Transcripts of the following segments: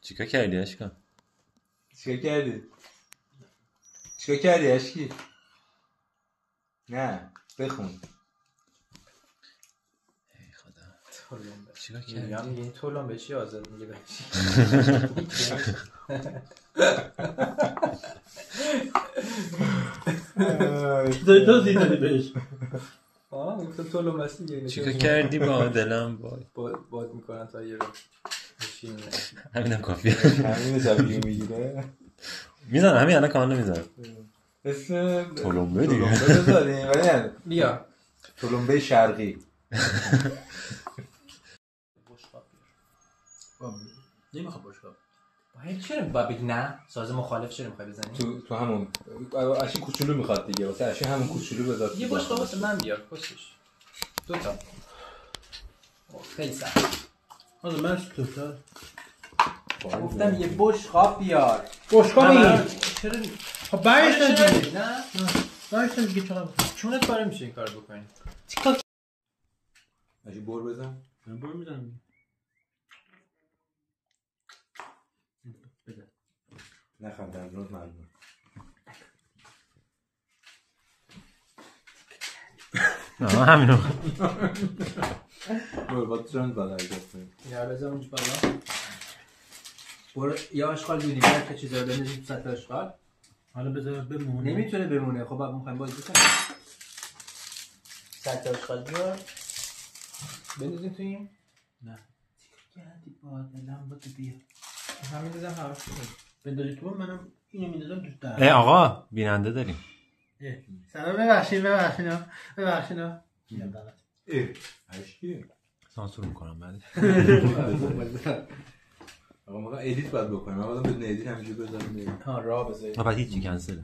چیکار کردی اشکان؟ چیکار کردی اشکی؟ نه بخون. ای خدا چیکار کردی؟ میگه این طولان به چی آزاد میگه بهش. تو دیدی بهش. گفتم طولان بس دیگه. چیکار کردی با دلم باد میکنن تا یه رو بشین. همینم کافیه. همین زبیو میگیره. میزنم همین الان کانال میزنم. اسم تلمبه دیگه. بذاریم ولی نه. بیا. تلمبه شرقی. نمیخوام باشگاه. چرا با بگی نه؟ ساز مخالف چرا میخوای بزنی؟ تو همون اشی کوچولو میخواد دیگه. واسه اشی همون کوچولو بذار. یه باشگاه واسه من بیار پستش. دو تا. خیلی سخت. حالا من توتا. گفتم یه بشقاب بیار. باشگاه میگی؟ چرا؟ خب برش ندید. نه؟ برش ندید که چقدر چونت کاره میشه این کار بکنی؟ چیکار؟ اشی بر بزن. من بر میزنم. بده. نخندم روز ممنون. همینو. با ترند بالا گفتم. یا بذار اونج بالا. برو یا اشغال بودیم هر که چیزا رو بندازیم تو سطح اشغال. حالا بذار بمونه. نمیتونه بمونه. خب بعد میخوایم بازی کنیم. سطح اشغال بیار. بندازیم تو این. نه. کردی با دلم با تو بیا. همین بزن همش. بندازی تو منم اینو میندازم تو در. ای آقا بیننده داریم. سلام ببخشید. اشکی. سانسور میکنم بعد. آقا ما ادیت باید بکنیم. ما بدون ادیت همیشه بذاریم. ها راه بذارید. بعد هیچی کنسل.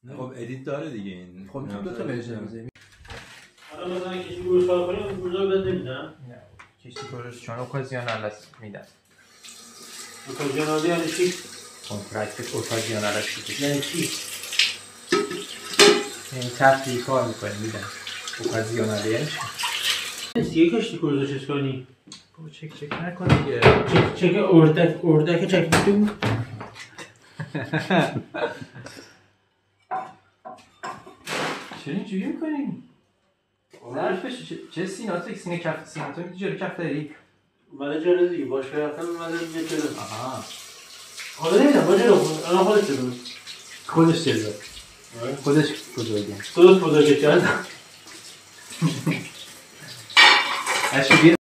خب ادیت داره دیگه این. خب تو دو تا ورژن بذاریم. حالا مثلا کسی گروه کار کنیم اون گروه رو بده میدن. نه. کسی گروش چون اوکازیونال میدن. اوکازیونال یعنی چی؟ کنترکت اوکازیونال است. یعنی چی؟ این تفریحی کار میکنه میدن. اوکازیونال یعنی چی؟ یه کشتی کروز چیز کنی؟ بابا چک نکن دیگه. چک اردک چک میتون؟ چرا اینجوری میکنی؟ ظرف بشه چه سینه کف سیناتو میگی جلو کف داری؟ اومده جلو دیگه باشگاه رفتم اومده دیگه جلو. آها حالا نمیدونم با جلو الان خودش جلو خودش بزرگه درست بزرگه کردم. اشکی